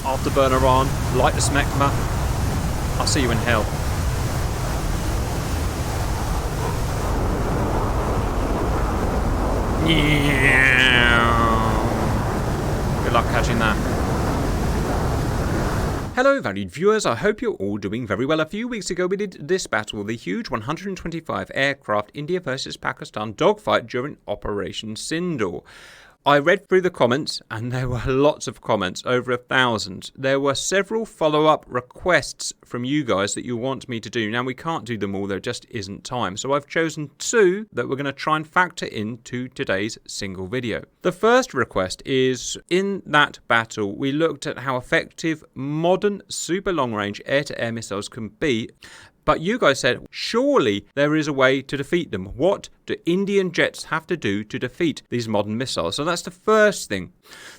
afterburner on, light the smegma. I'll see you in hell. Good luck catching that. Hello valued viewers, I hope you're all doing very well. A few weeks ago we did this battle, the huge 125 aircraft India versus Pakistan dogfight during Operation Sindoor. I read through the comments and there were lots of comments, over 1,000. There were several follow-up requests from you guys that you want me to do. Now we can't do them all, there just isn't time. So I've chosen 2 that we're going to try and factor into today's single video. The first request is, in that battle we looked at how effective modern super long-range air-to-air missiles can be. But you guys said, surely there is a way to defeat them. What do Indian jets have to do to defeat these modern missiles? So that's the first thing.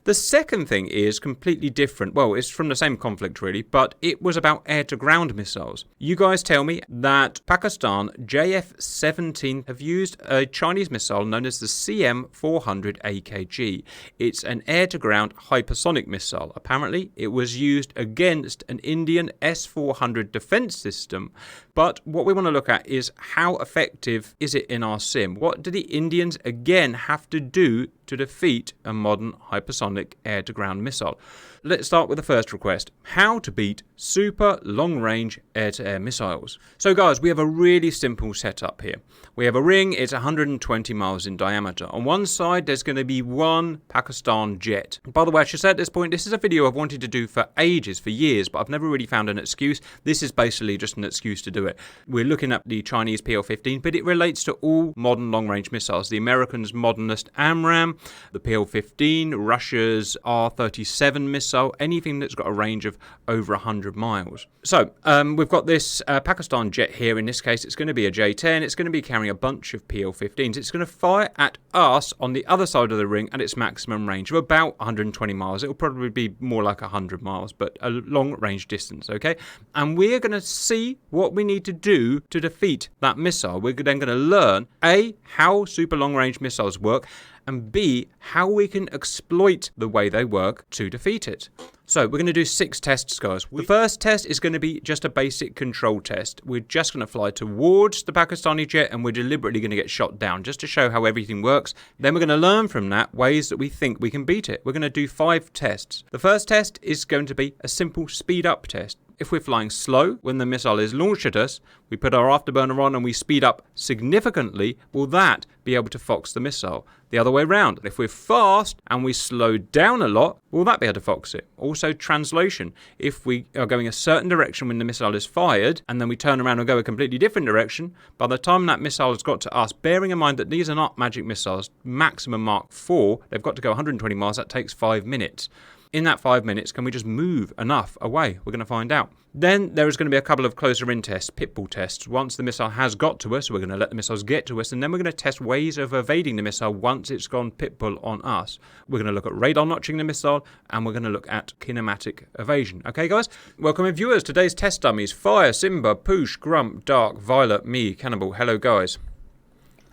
The second thing is completely different. Well, it's from the same conflict really, but it was about air-to-ground missiles. You guys tell me that Pakistan JF-17 have used a Chinese missile known as the CM-400AKG. It's an air-to-ground hypersonic missile. Apparently, it was used against an Indian S-400 defense system. But what we want to look at is how effective is it in our sim? What do the Indians again have to do to defeat a modern hypersonic air-to-ground missile? Let's start with the first request. How to beat super long-range air-to-air missiles. So guys, we have a really simple setup here. We have a ring, it's 120 miles in diameter. On one side, there's going to be one Pakistan jet. By the way, I should say at this point, this is a video I've wanted to do for ages, for years, but I've never really found an excuse. This is basically just an excuse to do it. We're looking at the Chinese PL-15, but it relates to all modern long-range missiles. The Americans' modernist AMRAAM, the PL-15, Russia's R-37 missile, anything that's got a range of over 100 miles. So we've got this Pakistan jet here. In this case, it's going to be a J-10. It's going to be carrying a bunch of PL-15s. It's going to fire at us on the other side of the ring at its maximum range of about 120 miles. It will probably be more like 100 miles, but a long range distance, okay? And we're going to see what we need to do to defeat that missile. We're then going to learn, A, how super long range missiles work, and B, how we can exploit the way they work to defeat it. So we're going to do 6 tests, guys. The first test is going to be just a basic control test. We're just going to fly towards the Pakistani jet and we're deliberately going to get shot down just to show how everything works. Then we're going to learn from that ways that we think we can beat it. We're going to do 5 tests. The first test is going to be a simple speed up test. If we're flying slow when the missile is launched at us, we put our afterburner on and we speed up significantly, will that be able to fox the missile? The other way around, if we're fast and we slow down a lot, will that be able to fox it? Also translation, if we are going a certain direction when the missile is fired and then we turn around and go a completely different direction, by the time that missile has got to us, bearing in mind that these are not magic missiles, maximum Mark 4, they've got to go 120 miles, that takes 5 minutes. In that 5 minutes, can we just move enough away? We're going to find out. Then there is going to be a couple of closer in tests, pitbull tests. Once the missile has got to us, we're going to let the missiles get to us, and then we're going to test ways of evading the missile once it's gone pitbull on us. We're going to look at radar notching the missile, and we're going to look at kinematic evasion. Okay, guys? Welcome, viewers. Today's test dummies: Fire, Simba, Poosh, Grump, Dark, Violet, me, Cannibal. Hello, guys.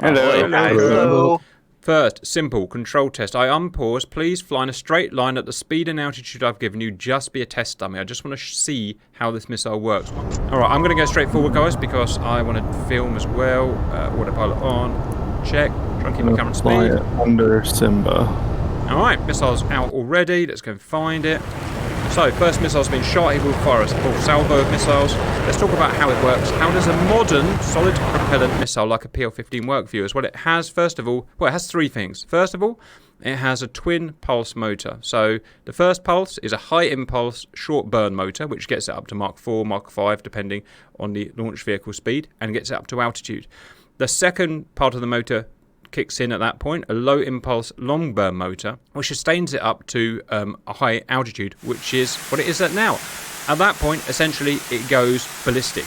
Hello. Hello. First, simple control test. I unpause. Please fly in a straight line at the speed and altitude I've given you. Just be a test dummy. I just want to see how this missile works. Alright, I'm going to go straight forward, guys, because I want to film as well. Autopilot on. Check. Try and keep my camera Fly speed. it under Simba. Alright, missile's out already. Let's go and find it. So, first missile's been shot. He will fire a full salvo of missiles. Let's talk about how it works. How does a modern solid propellant missile like a PL-15 work, viewers? Well, it has, first of all, it has 3 things. First of all, it has a twin pulse motor. So the first pulse is a high impulse short burn motor, which gets it up to Mark 4, Mark 5, depending on the launch vehicle speed, and gets it up to altitude. The second part of the motor kicks in at that point, a low impulse long burn motor, which sustains it up to a high altitude, which is what it is at now. At that point, essentially, it goes ballistic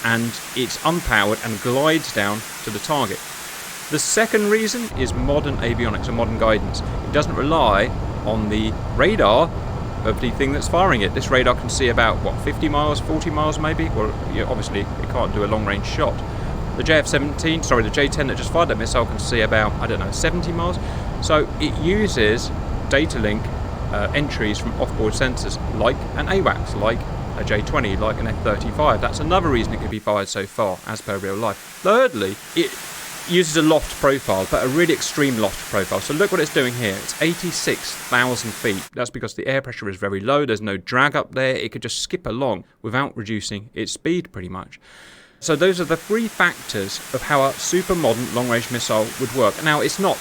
and it's unpowered and glides down to the target. The second reason is modern avionics and modern guidance. It doesn't rely on the radar of the thing that's firing it. This radar can see about, 50 miles, 40 miles maybe? Well, obviously, it can't do a long-range shot. The the J-10 that just fired that missile can see about, 70 miles. So it uses data link entries from off-board sensors, like an AWACS, like a J-20, like an F-35. That's another reason it could be fired so far, as per real life. Thirdly, it uses a loft profile, but a really extreme loft profile. So look what it's doing here. It's 86,000 feet. That's because the air pressure is very low. There's no drag up there. It could just skip along without reducing its speed, pretty much. So those are the three factors of how a super modern long-range missile would work. Now, it's not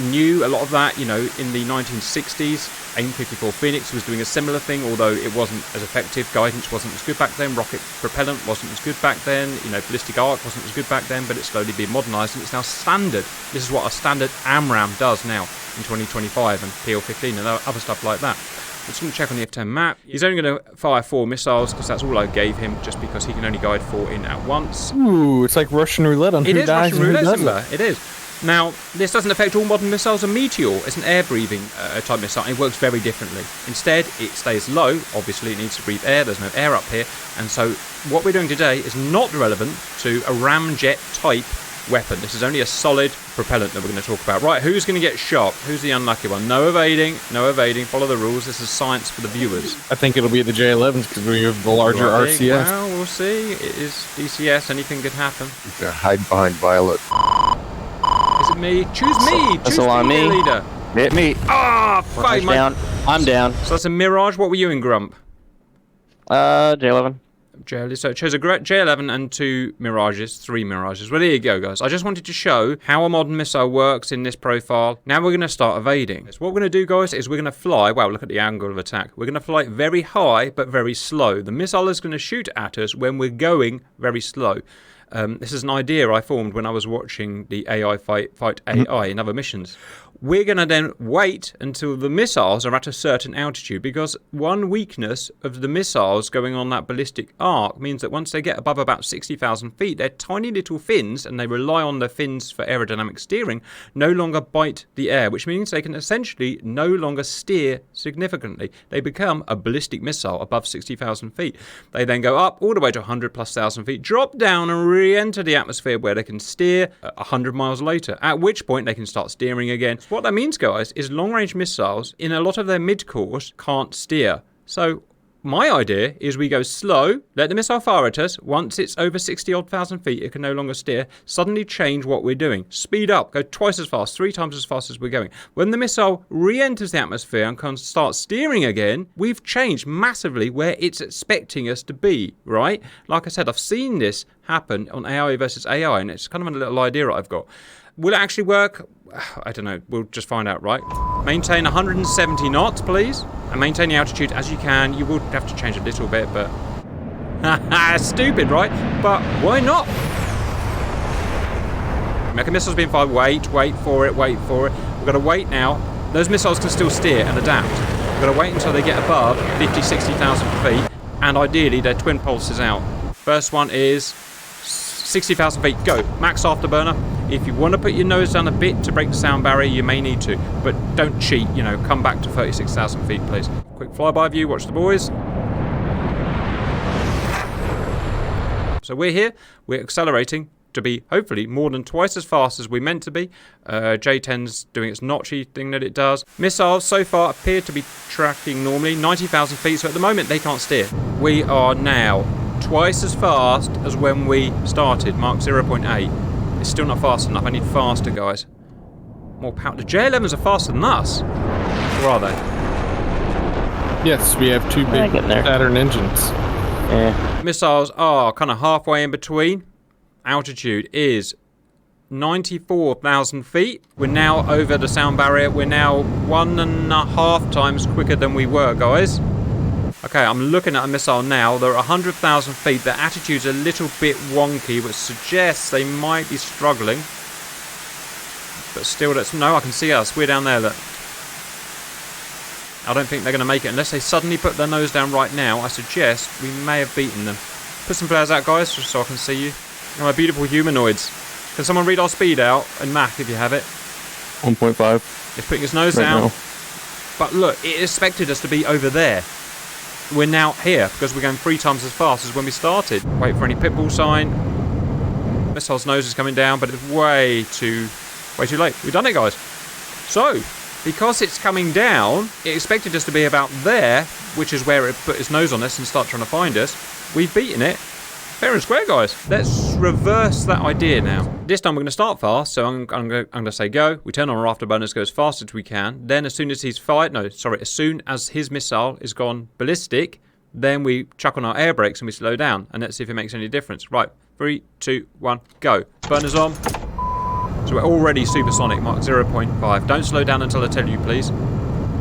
new. A lot of that, in the 1960s, AIM-54 Phoenix was doing a similar thing, although it wasn't as effective. Guidance wasn't as good back then. Rocket propellant wasn't as good back then. Ballistic arc wasn't as good back then, but it's slowly been modernised and it's now standard. This is what a standard AMRAAM does now in 2025, and PL-15 and other stuff like that. I'm just going to check on the F-10 map. He's only going to fire 4 missiles because that's all I gave him, just because he can only guide 4 in at once. Ooh, it's like Russian roulette on who dies and who doesn't. It is. Now, this doesn't affect all modern missiles. A Meteor is an air-breathing type missile, and it works very differently. Instead, it stays low. Obviously, it needs to breathe air. There's no air up here. And so what we're doing today is not relevant to a ramjet type weapon. This is only a solid propellant that we're going to talk about. Right, who's going to get shot? Who's the unlucky one? No evading. No evading. Follow the rules. This is science for the viewers. I think it'll be the J-11s because we have the larger RCS. Well, we'll see. It is DCS. Anything could happen. You can hide behind Violet. Is it me? Choose me! That's Choose me, leader! Hit me! Ah, fuck! Down. I'm down. So that's a Mirage. What were you in, Grump? J11. So it chose a J11 and 2 Mirages, 3 Mirages. Well, there you go, guys. I just wanted to show how a modern missile works in this profile. Now we're going to start evading. So what we're going to do, guys, is we're going to fly. Wow, look at the angle of attack. We're going to fly very high, but very slow. The missile is going to shoot at us when we're going very slow. This is an idea I formed when I was watching the AI fight AI in other missions. We're going to then wait until the missiles are at a certain altitude, because one weakness of the missiles going on that ballistic arc means that once they get above about 60,000 feet, their tiny little fins, and they rely on their fins for aerodynamic steering, no longer bite the air, which means they can essentially no longer steer significantly. They become a ballistic missile above 60,000 feet. They then go up all the way to 100,000+ feet, drop down and re-enter the atmosphere where they can steer 100 miles later, at which point they can start steering again. What that means, guys, is long-range missiles, in a lot of their mid-course, can't steer. So my idea is we go slow, let the missile fire at us. Once it's over 60,000 feet, it can no longer steer. Suddenly change what we're doing. Speed up, go twice as fast, 3 times as fast as we're going. When the missile re-enters the atmosphere and can start steering again, we've changed massively where it's expecting us to be, right? Like I said, I've seen this happen on AI versus AI, and it's kind of a little idea I've got. Will it actually work? I don't know. We'll just find out, right? Maintain 170 knots, please. And maintain the altitude as you can. You will have to change a little bit, but... Stupid, right? But why not? American missiles being fired. Wait for it. We've got to wait now. Those missiles can still steer and adapt. We've got to wait until they get above 50,000, 60,000 feet. And ideally, their twin pulses out. First one is 60,000 feet. Go. Max afterburner. If you want to put your nose down a bit to break the sound barrier, you may need to. But don't cheat, come back to 36,000 feet, please. Quick flyby view, watch the boys. So we're here, we're accelerating to be, hopefully, more than twice as fast as we're meant to be. J-10's doing its notchy thing that it does. Missiles, so far, appear to be tracking normally, 90,000 feet, so at the moment, they can't steer. We are now twice as fast as when we started, Mark 0.8. It's still not fast enough. I need faster, guys. More power. The J11s are faster than us. Or are they? Yes, we have 2 big Saturn engines. Yeah. Missiles are kind of halfway in between. Altitude is 94,000 feet. We're now over the sound barrier. We're now 1.5 times quicker than we were, guys. Okay, I'm looking at a missile now. They're 100,000 feet. Their attitude's a little bit wonky, which suggests they might be struggling. But still, no, I can see us. We're down there. Look. I don't think they're going to make it unless they suddenly put their nose down right now. I suggest we may have beaten them. Put some flares out, guys, just so I can see you. Oh, my beautiful humanoids. Can someone read our speed out and Mac if you have it? 1.5. It's putting its nose down. Now. But look, it expected us to be over there. We're now here because we're going 3 times as fast as when we started. Wait for any pitbull sign. Missile's nose is coming down, but it's way too late. We've done it, guys. So, because it's coming down, it expected us to be about there, which is where it put its nose on us and start trying to find us. We've beaten it. Fair and square, guys. Let's reverse that idea now. This time we're going to start fast, so I'm going to say go. We turn on our afterburners, go as fast as we can. Then as soon as he's fired, as soon as his missile is gone ballistic, then we chuck on our air brakes and we slow down. And let's see if it makes any difference. Right, 3, 2, 1, go. Burners on. So we're already supersonic, Mach 0.5. Don't slow down until I tell you, please.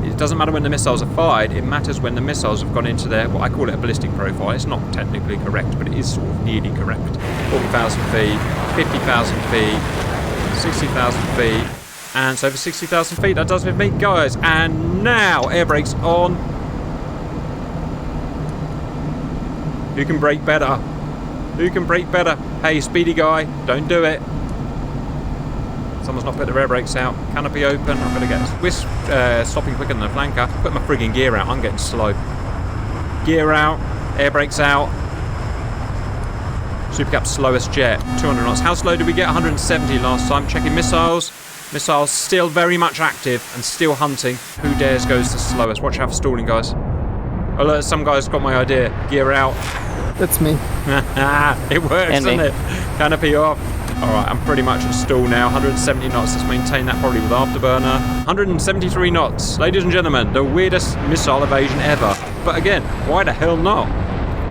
It doesn't matter when the missiles are fired, it matters when the missiles have gone into their, what I call it a ballistic profile. It's not technically correct, but it is sort of nearly correct. 40,000 feet, 50,000 feet, 60,000 feet, and so over 60,000 feet, that does with me, guys. And now, air brakes on. Who can brake better? Who can brake better? Hey, speedy guy, don't do it. Someone's not put their air brakes out. Canopy open. I'm going to get stopping quicker than a flanker. Put my frigging gear out. I'm getting slow. Gear out. Air brakes out. Supercap's slowest jet. 200 knots. How slow did we get? 170 last time. Checking missiles. Missiles still very much active and still hunting. Who dares goes the slowest? Watch out for stalling, guys. Oh, look, some guy's got my idea. Gear out. That's me. It works, doesn't it? Canopy off. Alright, I'm pretty much at stall now. 170 knots. Let's maintain that probably with afterburner. 173 knots. Ladies and gentlemen, the weirdest missile evasion ever. But again, why the hell not?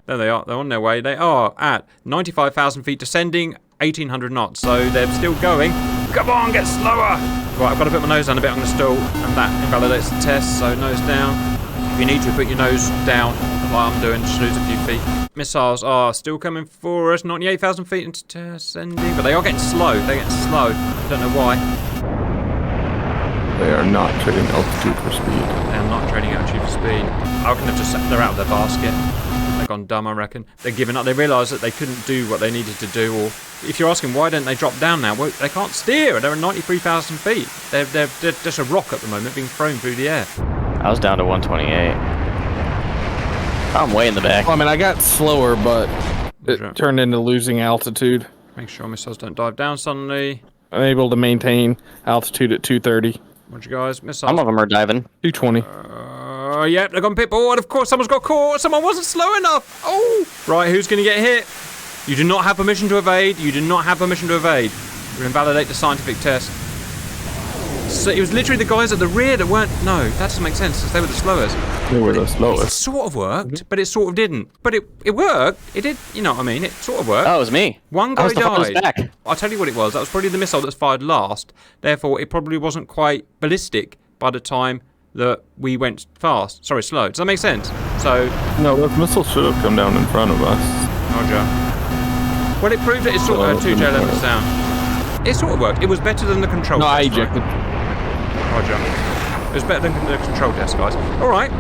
There they are. They're on their way. They are at 95,000 feet descending, 1,800 knots. So they're still going. Come on, get slower. Right, I've got to put my nose down a bit. I'm going to stall. And that invalidates the test. So nose down. If you need to, put your nose down, like I'm doing, just lose a few feet. Missiles are still coming for us, 98,000 feet into descending, but they are getting slow. They're getting slow. Don't know why. They are not trading altitude for speed. They're not trading altitude for speed. I reckon they're out of their basket. They've gone dumb, I reckon. They're giving up. They realise that they couldn't do what they needed to do, or if you're asking why don't they drop down now, well, they can't steer. They're at 93,000 feet. They're just a rock at the moment being thrown through the air. I was down to 128. I'm way in the back. Well, I mean, I got slower, but it turned into losing altitude. Make sure missiles don't dive down suddenly. I'm able to maintain altitude at 230. Watch you guys, missiles. Some of them are diving. 220. Yep, they've gone pitbull, and of course someone's got caught. Someone wasn't slow enough. Oh! Right, who's going to get hit? You do not have permission to evade. You do not have permission to evade. We'll invalidate the scientific test. So it was literally the guys at the rear that weren't... No, that doesn't make sense, because they were the slowest. They were the slowest. It sort of worked, but it sort of didn't. But it worked. It did, you know what I mean? It sort of worked. Oh, it was me. One guy died. Back. I'll tell you what it was. That was probably the missile that was fired last. Therefore, it probably wasn't quite ballistic by the time that we went fast. Sorry, slow. Does that make sense? So... No, those missiles should have come down in front of us. Roger. Well, it proved that it sort of had 2 J11s down. It sort of worked. It was better than the control test. I ejected. Roger. It was better than the control test, guys. Alright.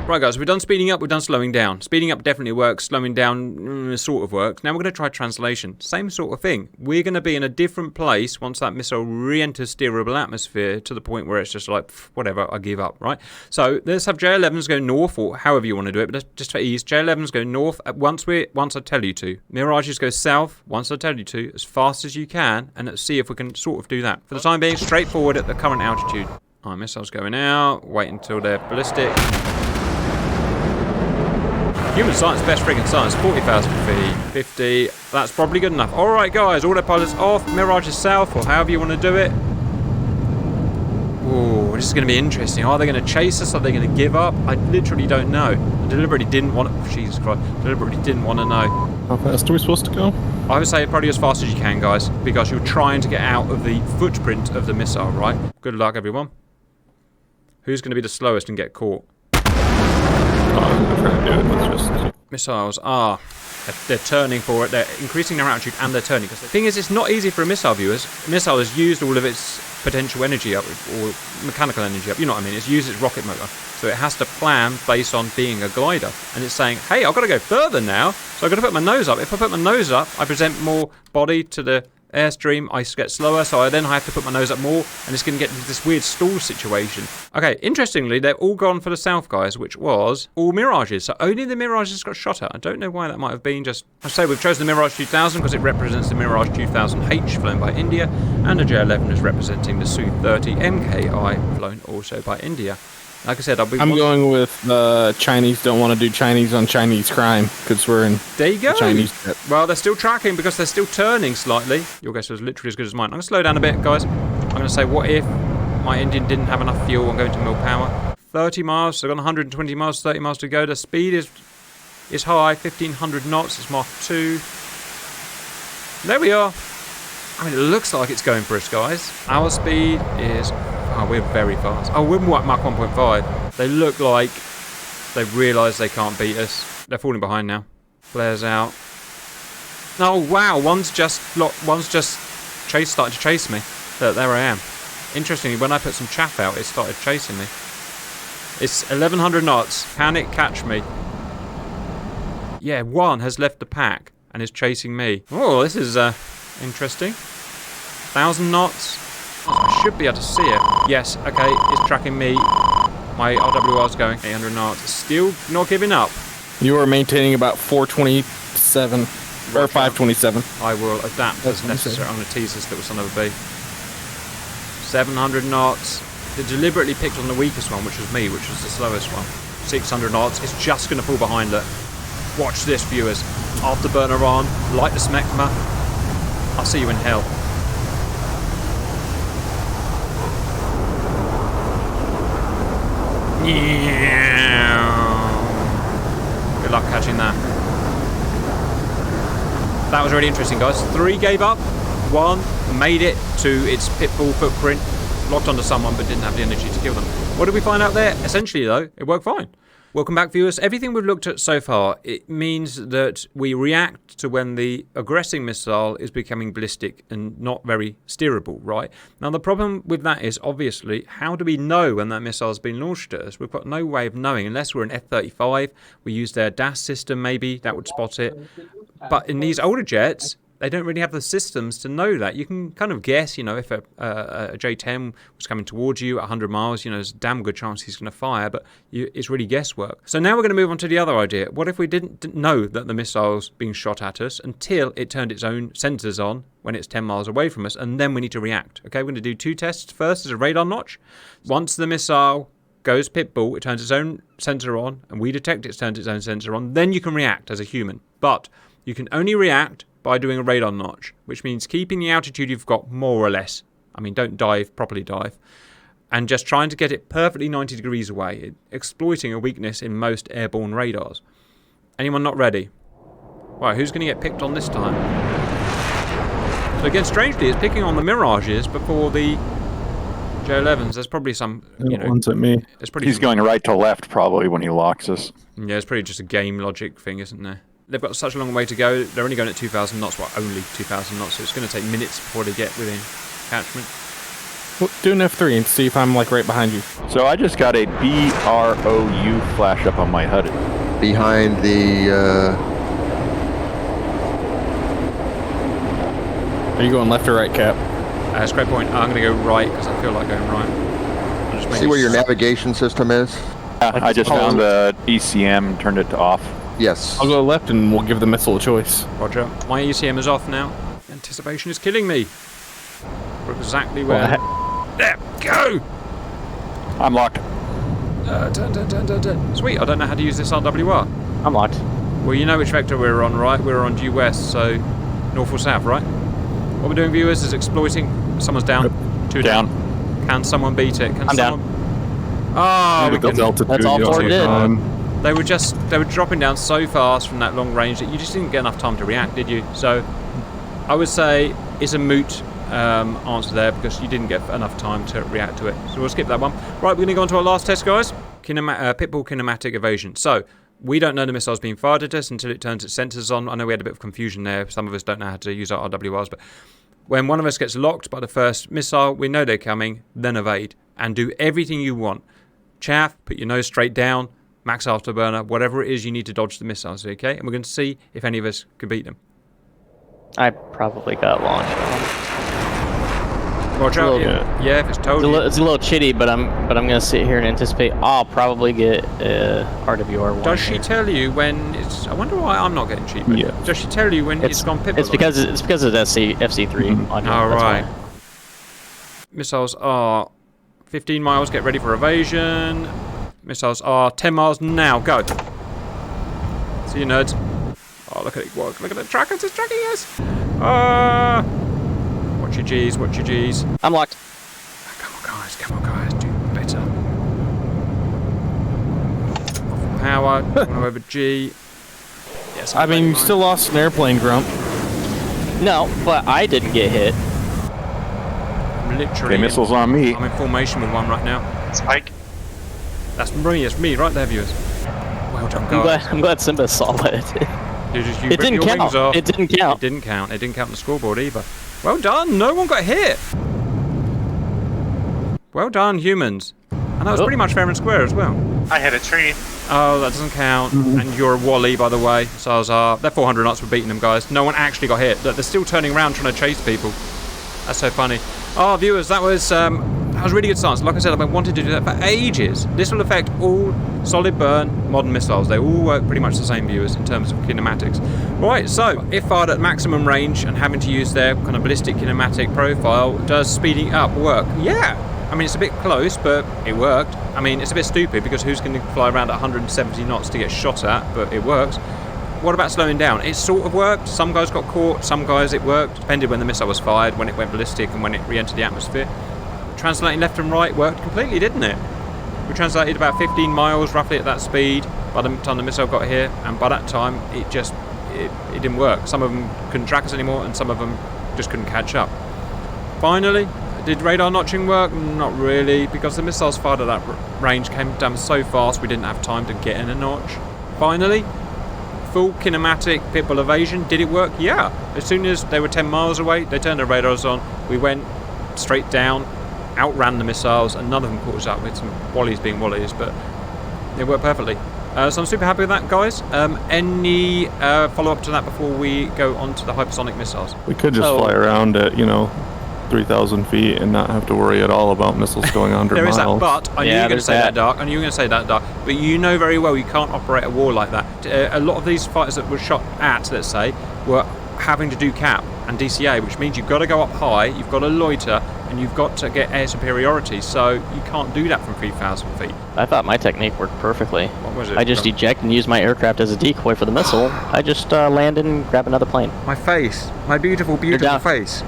Right, guys, we've done speeding up, we've done slowing down. Speeding up definitely works, slowing down sort of works. Now we're going to try translation. Same sort of thing. We're going to be in a different place once that missile re-enters steerable atmosphere to the point where it's just like, whatever, I give up, right? So let's have J11s go north, or however you want to do it, but just for ease, J11s go north once I tell you to. Mirages go south once I tell you to, as fast as you can, and let's see if we can sort of do that. For the time being, straightforward at the current altitude. Alright, missiles going out, wait until they're ballistic. Human science, best friggin' science, 40,000 feet, 50, that's probably good enough. Alright guys, autopilot's off, mirage is south, or however you want to do it. Ooh, this is going to be interesting. Are they going to chase us? Are they going to give up? I literally don't know. I deliberately didn't want to, Jesus Christ, deliberately didn't want to know. How fast are we supposed to go? I would say probably as fast as you can, guys, because you're trying to get out of the footprint of the missile, right? Good luck, everyone. Who's going to be the slowest and get caught? Missiles are, they're turning for it, they're increasing their altitude and they're turning. Because the thing is, it's not easy for a missile, viewers. A missile has used all of its potential energy up, or mechanical energy up, you know what I mean? It's used its rocket motor. So it has to plan based on being a glider. And it's saying, hey, I've got to go further now, so I've got to put my nose up. If I put my nose up, I present more body to the airstream, I get slower, so I then have to put my nose up more, and it's going to get into this weird stall situation. Okay, interestingly, they've all gone for the south, guys, which was all Mirages. So only the Mirages got shot at. I don't know why that might have been. Just, I say we've chosen the Mirage 2000 because it represents the Mirage 2000H flown by India, and the J11 is representing the Su-30 MKI flown also by India. Like I said, I'm going with Chinese don't want to do Chinese on Chinese crime because we're in there you go. Chinese jet. Well, they're still tracking because they're still turning slightly. Your guess was literally as good as mine. I'm going to slow down a bit, guys. I'm going to say, what if my Indian didn't have enough fuel? I'm going to mill power. 30 miles, so I've got 120 miles, 30 miles to go. The speed is high, 1,500 knots. It's Mach 2. There we are. I mean, it looks like it's going for us, guys. Our speed is... Oh, we're very fast. Oh, we're Mach 1.5. They look like they've realised they can't beat us. They're falling behind now. Flares out. Oh, wow. One's just started to chase me. There I am. Interestingly, when I put some chaff out, it started chasing me. It's 1,100 knots. Can it catch me? Yeah, one has left the pack and is chasing me. Oh, this is interesting. 1,000 knots. I should be able to see it. Yes, okay, it's tracking me. My RWR's going 800 knots. Still not giving up. You are maintaining about 427 or 527. I will adapt as necessary. I'm going to tease this little son of a bee. 700 knots. They deliberately picked on the weakest one, which was me, which was the slowest one. 600 knots. It's just going to fall behind it. Watch this, viewers. Afterburner on. Light the smegma. I'll see you in hell. Good luck catching that. That was really interesting, guys. 3 gave up. 1 made it to its pitbull footprint. Locked onto someone but didn't have the energy to kill them. What did we find out there? Essentially, though, it worked fine. Welcome back, viewers. Everything we've looked at so far, it means that we react to when the aggressing missile is becoming ballistic and not very steerable, right? Now, the problem with that is, obviously, how do we know when that missile has been launched at us? We've got no way of knowing, unless we're an F-35. We use their DAS system, maybe. That would spot it. But in these older jets... they don't really have the systems to know that. You can kind of guess, you know, if a J-10 was coming towards you at 100 miles, you know, there's a damn good chance he's going to fire, but it's really guesswork. So now we're going to move on to the other idea. What if we didn't know that the missile's being shot at us until it turned its own sensors on when it's 10 miles away from us, and then we need to react? Okay, we're going to do 2 tests. First is a radar notch. Once the missile goes pitbull, it turns its own sensor on, and we detect it turns its own sensor on, then you can react as a human. But you can only react by doing a radar notch, which means keeping the altitude you've got more or less. I mean, don't properly dive, and just trying to get it perfectly 90 degrees away, exploiting a weakness in most airborne radars. Anyone not ready? Right, who's going to get picked on this time? So again, strangely, it's picking on the Mirages before the J11s. There's probably some, you know... One's at me. He's going right to left probably when he locks us. Yeah, it's probably just a game logic thing, isn't there? They've got such a long way to go. They're only going at 2,000 knots. Well, only 2,000 knots. So it's going to take minutes before they get within catchment. Well, do an F3 and see if I'm like right behind you. So I just got a BROU flash up on my HUD. Behind the... Are you going left or right, Cap? That's a great point. I'm going to go right because I feel like going right. See where your navigation system is? Yeah, I just found the ECM and turned it to off. Yes. I'll go left and we'll give the missile a choice. Roger. My ECM is off now. Anticipation is killing me. We're exactly where... There, go! I'm locked. Turn. Sweet, I don't know how to use this RWR. I'm locked. Well, you know which vector we're on, right? We're on due west, so north or south, right? What we're doing, viewers, is exploiting... Someone's down. 2 down. Can someone beat it? Can I'm someone... down. Oh, we can... That's all Ford did. They were dropping down so fast from that long range that you just didn't get enough time to react, did you? So I would say it's a moot answer there because you didn't get enough time to react to it. So we'll skip that one. Right, we're going to go on to our last test, guys. Pitbull Kinematic Evasion. So we don't know the missile's being fired at us until it turns its sensors on. I know we had a bit of confusion there. Some of us don't know how to use our RWRs, but when one of us gets locked by the first missile, we know they're coming, then evade and do everything you want. Chaff, put your nose straight down, max afterburner, whatever it is you need to dodge the missiles, okay? And we're going to see if any of us can beat them. I probably got launched. Watch out. Yeah, if it's told you. It's a little chitty, but I'm gonna sit here and anticipate I'll probably get RWR1. Does she tell you when it's? I wonder why I'm not getting cheaper. Yeah. Does she tell you when it's gone pitbull? It's because of FC3 module. All that's right. why. Missiles are 15 miles. Get ready for evasion. Missiles are 10 miles now. Go. See you, nerds. Oh, look at it. Look at the trackers. It's tracking us. Watch your G's. Watch your G's. I'm locked. Come on, guys. Do better. Off power. Over G. Yes. I mean, you still lost an airplane, Grump. No, but I didn't get hit. I'm literally. Okay, missiles on me. I'm in formation with one right now. Spike. That's me. It's me right there, viewers. Well done, guys. I'm glad Simba saw what it did. It didn't count. It didn't count. It didn't count. It didn't count on the scoreboard either. Well done. No one got hit. Well done, humans. And that was pretty much fair and square as well. I hit a tree. Oh, that doesn't count. And you're a wally, by the way. So they're 400 knots. We're beating them, guys. No one actually got hit. Look, they're still turning around trying to chase people. That's so funny. Oh, viewers, that was really good science. Like I said, I've been wanting to do that for ages. This will affect all solid burn modern missiles. They all work pretty much the same, viewers, in terms of kinematics. Right, so if fired at maximum range and having to use their kind of ballistic kinematic profile, does speeding up work? Yeah. I mean, it's a bit close, but it worked. I mean, it's a bit stupid because who's going to fly around at 170 knots to get shot at, but it works. What about slowing down? It sort of worked. Some guys got caught, some guys it worked. Depended when the missile was fired, when it went ballistic and when it re-entered the atmosphere. Translating left and right worked completely, didn't it? We translated about 15 miles roughly at that speed by the time the missile got here, and by that time it didn't work. Some of them couldn't track us anymore and some of them just couldn't catch up. Finally, did radar notching work? Not really, because the missiles fired at that range came down so fast we didn't have time to get in a notch. Finally, full kinematic pitbull evasion. Did it work? Yeah. As soon as they were 10 miles away, they turned their radars on. We went straight down, outran the missiles, and none of them caught us up with some wallies being wallies, but it worked perfectly. So I'm super happy with that, guys. Any follow-up to that before we go on to the hypersonic missiles? We could just fly around at, 3,000 feet and not have to worry at all about missiles going 100 There miles. is that, but I knew you were going to say that, Dark. I knew you were going to say that, Dark. But you know very well you can't operate a war like that. A lot of these fighters that were shot at, let's say, were having to do cap and DCA, which means you've got to go up high, you've got to loiter, and you've got to get air superiority. So you can't do that from 3,000 feet. I thought my technique worked perfectly. What was it? I just eject and use my aircraft as a decoy for the missile. I just land and grab another plane. My face, my beautiful, beautiful face.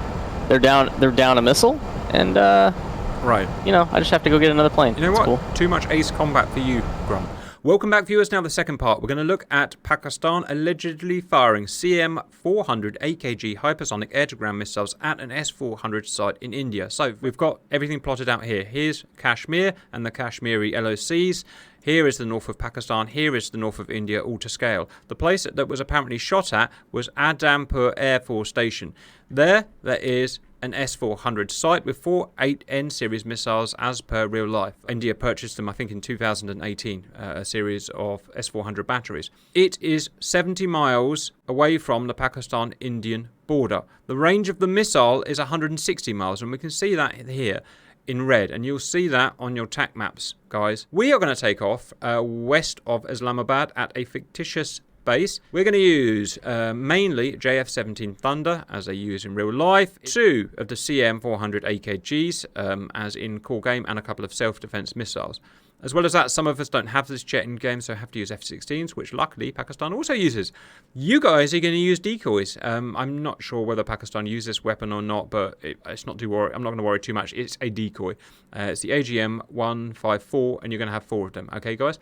They're down a missile, and right. I just have to go get another plane. You know It's what? cool. Too much ace combat for you, Grump. Welcome back, viewers. Now the second part. We're going to look at Pakistan allegedly firing CM-400AKG hypersonic air-to-ground missiles at an S-400 site in India. So we've got everything plotted out here. Here's Kashmir and the Kashmiri LOCs. Here is the north of Pakistan. Here is the north of India, all to scale. The place that was apparently shot at was Adampur Air Force Station. There is an S-400 site with 4 8N series missiles as per real life. India purchased them, I think, in 2018, a series of S-400 batteries. It is 70 miles away from the Pakistan-Indian border. The range of the missile is 160 miles, and we can see that here in red, and you'll see that on your TAC maps, guys. We are going to take off west of Islamabad at a fictitious base. We're going to use mainly JF-17 Thunder, as they use in real life, 2 of the CM-400AKGs, as in core game, and a couple of self-defense missiles. As well as that, some of us don't have this jet in game, so have to use F-16s, which luckily Pakistan also uses. You guys are going to use decoys. I'm not sure whether Pakistan uses this weapon or not, but it's not too worry. I'm not going to worry too much. It's a decoy. It's the AGM-154, and you're going to have 4 of them. Okay, guys?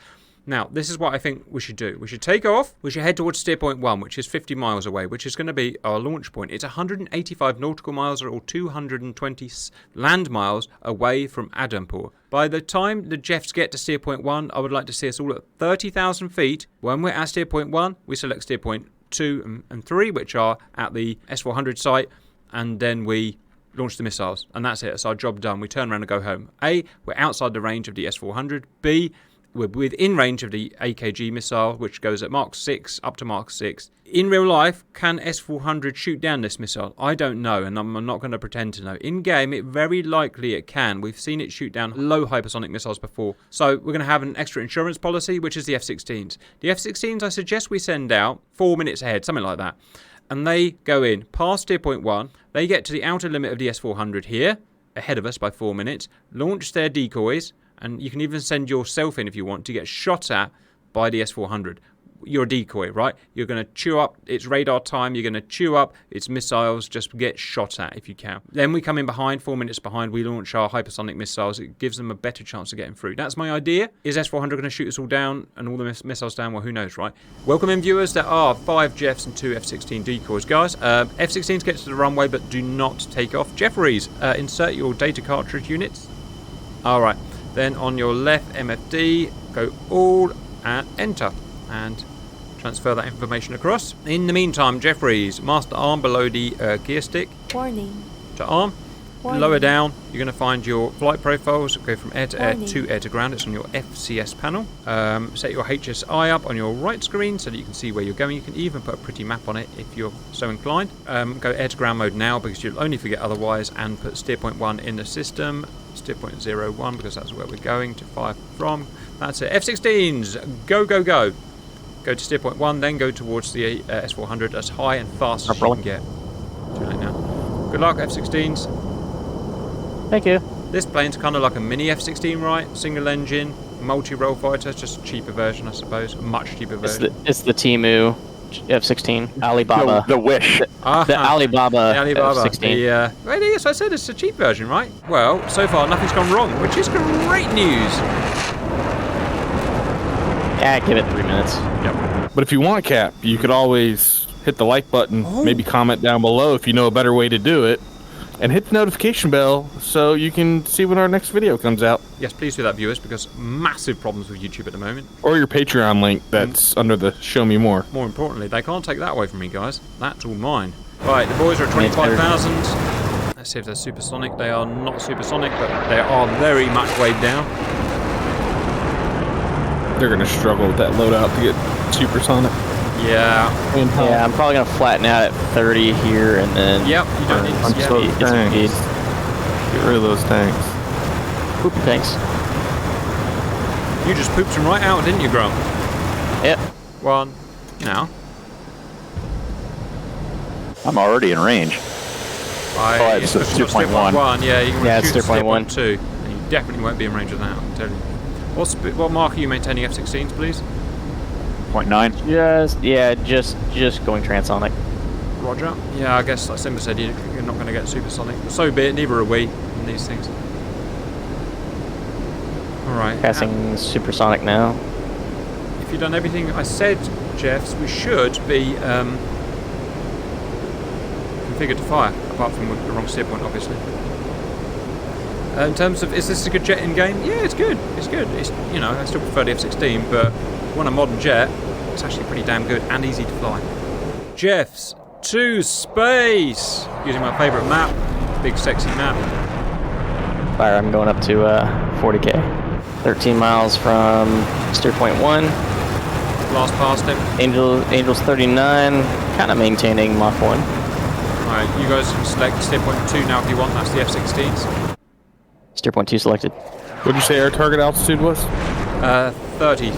Now, this is what I think we should do. We should take off. We should head towards steer point 1, which is 50 miles away, which is going to be our launch point. It's 185 nautical miles or 220 land miles away from Adampur. By the time the Jeffs get to steer point 1, I would like to see us all at 30,000 feet. When we're at steer point 1, we select steer point 2 and 3, which are at the S-400 site, and then we launch the missiles. And that's it. It's our job done. We turn around and go home. A, we're outside the range of the S-400. B, we're within range of the AKG missile, which goes at Mark 6 up to Mark 6. In real life, can S-400 shoot down this missile? I don't know, and I'm not going to pretend to know. In game, it very likely it can. We've seen it shoot down low hypersonic missiles before. So we're going to have an extra insurance policy, which is the F-16s. The F-16s, I suggest we send out 4 minutes ahead, something like that. And they go in past steer point 1. They get to the outer limit of the S-400 here, ahead of us by 4 minutes, launch their decoys, and you can even send yourself in if you want to get shot at by the S-400. You're a decoy, right? You're going to chew up its radar time. You're going to chew up its missiles. Just get shot at if you can. Then we come in behind, 4 minutes behind. We launch our hypersonic missiles. It gives them a better chance of getting through. That's my idea. Is S-400 going to shoot us all down and all the missiles down? Well, who knows, right? Welcome in, viewers. There are 5 Jeffs and 2 F-16 decoys. Guys, F-16s get to the runway but do not take off. Jeffries, insert your data cartridge units. All right. Then on your left MFD, go all and enter. And transfer that information across. In the meantime, Jeffries, master arm below the gear stick. Warning. To arm. Warning. Lower down, you're going to find your flight profiles. Go from air to air to air to ground. It's on your FCS panel. Set your HSI up on your right screen so that you can see where you're going. You can even put a pretty map on it if you're so inclined. Go air to ground mode now because you'll only forget otherwise, and put steer point 1 in the system. Steer point 01 because that's where we're going to fire from. That's it. F-16s, go, go, go. Go to steer point 1, then go towards the S-400 as high and fast as you can get. Too late now. Good luck, F-16s. Thank you. This plane's kind of like a mini F-16, right? Single engine, multi-role fighter, just a cheaper version, I suppose. A much cheaper version. It's the Temu F-16, Alibaba. The Wish. The Alibaba, The Alibaba. F-16. Well, yes, I said it's a cheap version, right? Well, so far nothing's gone wrong, which is great news. Yeah, give it 3 minutes. Yep. But if you want, Cap, you could always hit the like button, maybe comment down below if you know a better way to do it, and hit the notification bell so you can see when our next video comes out. Yes, please do that, viewers, because massive problems with YouTube at the moment. Or your Patreon link that's under the Show Me More. More importantly, they can't take that away from me, guys. That's all mine. Right, the boys are at 25,000. Let's see if they're supersonic. They are not supersonic, but they are very much weighed down. They're going to struggle with that loadout to get supersonic. Yeah. Yeah, I'm probably going to flatten out at 30 here and then... Yep, you don't need to Punch those tanks. Get rid of those tanks. Poopy tanks. You just pooped them right out, didn't you, Grump? Yep. 1. Now. I'm already in range. It's It's steer point 1. Yeah, you can it's shoot steer point 1. 2, and you definitely won't be in range of that, I'm telling you. What mark are you maintaining F-16s, please? 0.9. Just going transonic. Roger. Yeah, I guess like Simba said, you're not going to get supersonic. But so be it, neither are we in these things. Alright. Passing supersonic now. If you've done everything I said, Jeffs, we should be configured to fire, apart from the wrong steer point, obviously. In terms of, is this a good jet in game? Yeah, it's good. It's good. It's, you know, I still prefer the F-16, but when a modern jet, it's actually pretty damn good and easy to fly. Jeffs to space, using my favourite map, big sexy map. Fire, I'm going up to 40k. 13 miles from steer point 1. Blast past him. Angel's 39, kind of maintaining Mach 1. Alright, you guys can select steer point 2 now if you want. That's the F-16s. Steer point 2 selected. What did you say our target altitude was? 30.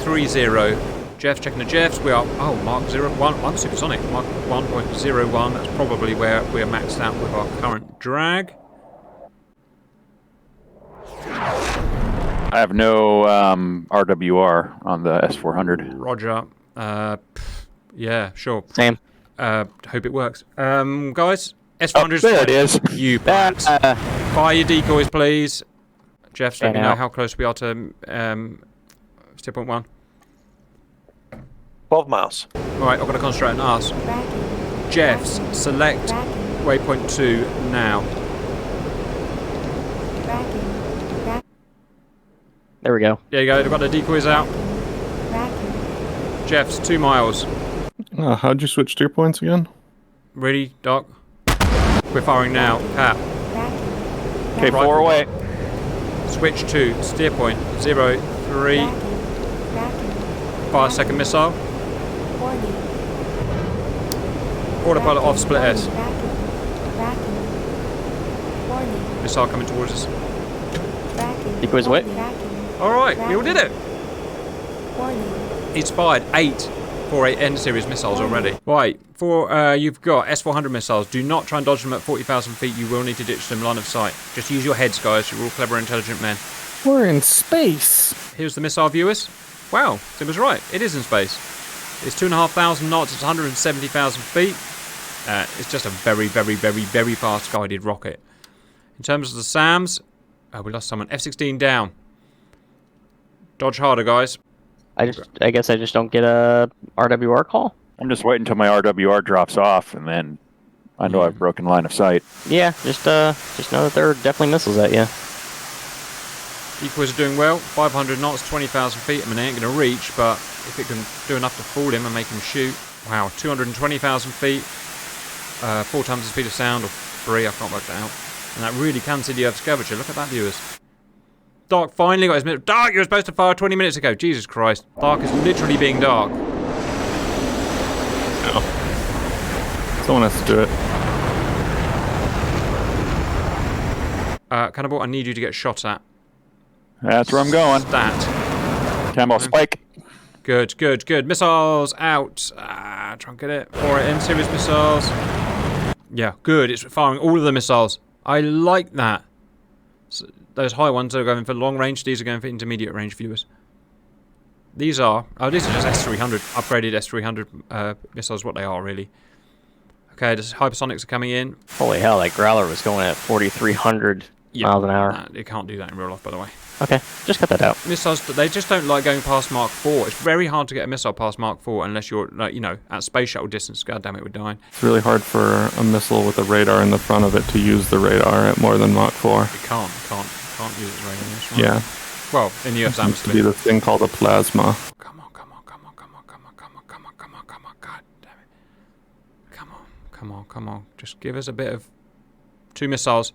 Jeffs checking the Jeffs. We are, Mark 01. I'm supersonic. Mark 1.01. That's probably where we're maxed out with our current drag. I have no RWR on the S-400. Roger. Yeah, sure. Same. Hope it works. Guys, S-400's there it is. You brats. Fire your decoys, please. Jeffs, let me know how close we are to steer point 1. 12 miles. Alright, I've got to concentrate on us. Tracking. Jeffs, select Tracking. waypoint 2 now. Tracking. There we go. There you go, they've got the decoys out. Tracking. Jeffs, 2 miles. How'd you switch steer points again? Ready, Doc? We're firing now. Cap. Okay, 4 away. Switch to steer point 03. Fire second missile. Warning. Autopilot off, split S. Tracking. Warning. Missile coming towards us. Tracking. Decoys away. Tracking. Alright, we all did it. Warning. He's fired 8 4-8 N-series missiles already. Right, you've got S-400 missiles. Do not try and dodge them at 40,000 feet. You will need to ditch them line of sight. Just use your heads, guys. You're all clever, intelligent men. We're in space. Here's the missile viewers. Wow, Tim was right. It is in space. It's 2,500 knots. It's 170,000 feet. It's just a very, very, very, very fast guided rocket. In terms of the SAMs, we lost someone. F-16 down. Dodge harder, guys. I guess I just don't get a RWR call. I'm just waiting until my RWR drops off, and then I know I've broken line of sight. Yeah, just know that there are definitely missiles at you. Decoys are doing well. 500 knots, 20,000 feet. I mean, they ain't going to reach, but if it can do enough to fool him and make him shoot. Wow, 220,000 feet. 4 times the speed of sound, or 3, I can't work that out. And that really can see the Earth's curvature. Look at that, viewers. Dark finally got his middle. Dark, you were supposed to fire 20 minutes ago. Jesus Christ. Dark is literally being dark. No. Someone has to do it. Cannibal, I need you to get shot at. That's where I'm going. Stat. Camo spike. Good, good, good. Missiles out. Try and get it. 4 N-series missiles. Yeah, good. It's firing all of the missiles. I like that. So those high ones are going for long range. These are going for intermediate range, viewers. These are just S-300, upgraded S-300 missiles, what they are, really. Okay, the hypersonics are coming in. Holy hell, that Growler was going at 4,300 miles an hour. It can't do that in real life, by the way. Okay, just cut that out. Missiles, they just don't like going past Mark 4. It's very hard to get a missile past Mark 4 unless you're, like, you know, at space shuttle distance. God damn it, we're dying. It's really hard for a missile with a radar in the front of it to use the radar at more than Mach 4. It can't use its radar. Right? Yeah. Well, in the Earth's It used to be atmosphere. this thing called a plasma. Come on, come on, come on, come on, come on, come on, come on, come on, come on. God damn it. Come on, come on, come on. Just give us a bit of... 2 missiles.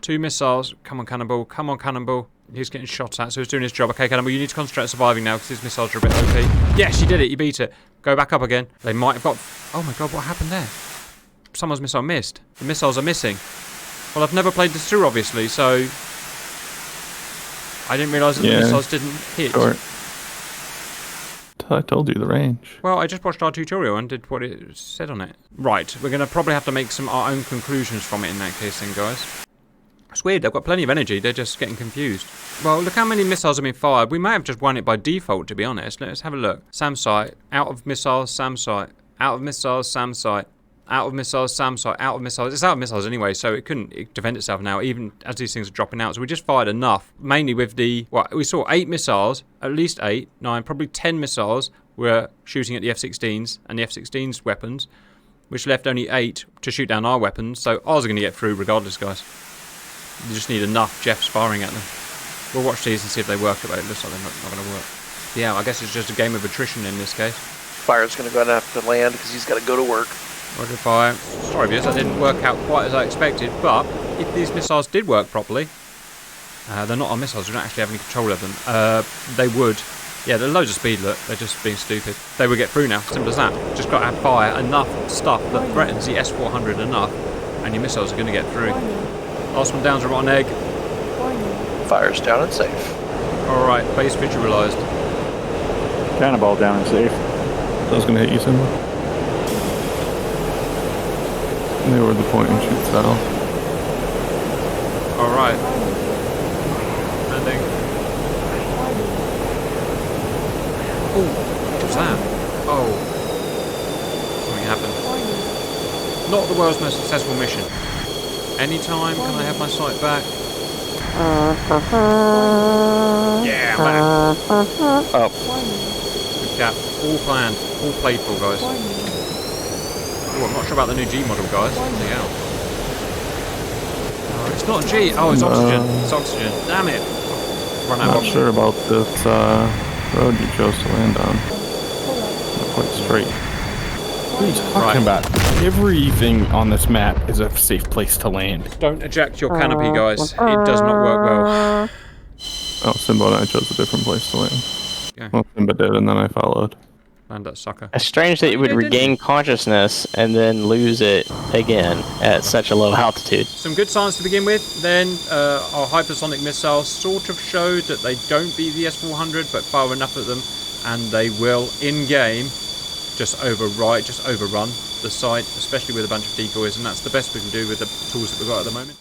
2 missiles. Come on, Cannonball. Come on, Cannonball. He's getting shot at, so he's doing his job. Okay, Cannonball, you need to concentrate on surviving now because his missiles are a bit OP. Yes, you did it. You beat it. Go back up again. They might have got... Oh my god, what happened there? Someone's missile missed. The missiles are missing. Well, I've never played this through, obviously, so... I didn't realise that the missiles didn't hit. Sure. I told you the range. Well, I just watched our tutorial and did what it said on it. Right, we're going to probably have to make our own conclusions from it in that case then, guys. It's weird, they've got plenty of energy, they're just getting confused. Well, look how many missiles have been fired. We may have just won it by default, to be honest. Let's have a look. SAM site, out of missiles, SAM site, out of missiles, SAM site, out of missiles, SAM site, out of missiles. It's out of missiles anyway, so it couldn't defend itself now, even as these things are dropping out. So we just fired enough, mainly with the... Well, we saw 8 missiles, at least 8, 9, probably 10 missiles were shooting at the F-16s and the F-16's weapons, which left only 8 to shoot down our weapons. So ours are going to get through regardless, guys. You just need enough Jeffs firing at them. We'll watch these and see if they work, but it looks like they're not going to work. Yeah, I guess it's just a game of attrition in this case. Fire's going to go and have to land because he's got to go to work. Roger fire. Sorry, viewers, that didn't work out quite as I expected, but if these missiles did work properly, they're not our missiles, we don't actually have any control of them, they would. Yeah, they're loads of speed, look, they're just being stupid. They would get through now, simple as that. Just got to fire enough stuff that threatens the S-400 enough, and your missiles are going to get through. Last one down's a rotten egg. Fire's down and safe. Alright, base visualised. Cannonball down and safe. That was going to hit you, Simba. They were the point and shoot south. Alright. Landing. Oh, what was that? Oh. Something happened. Not the world's most successful mission. Anytime, can I have my sight back? Yeah, I'm back. Oh. Good cap. All planned. All played for, guys. Oh, I'm not sure about the new G model, guys. Something else. Oh, it's not G. Oh, it's oxygen. It's oxygen. Damn it. Run out of Not oxygen. sure about this road you chose to land on. Not quite straight. What are you talking about? Everything on this map is a safe place to land. Don't eject your canopy, guys. It does not work well. Oh, Simba and I chose a different place to land. Okay. Well, Simba did, and then I followed. Land that sucker. It's strange that you would Yeah, didn't regain you? consciousness and then lose it again at such a low altitude. Some good science to begin with. Then our hypersonic missiles sort of showed that they don't beat the S-400, but fire enough of them, and they will, in-game, just overrun the site, especially with a bunch of decoys, and that's the best we can do with the tools that we've got at the moment.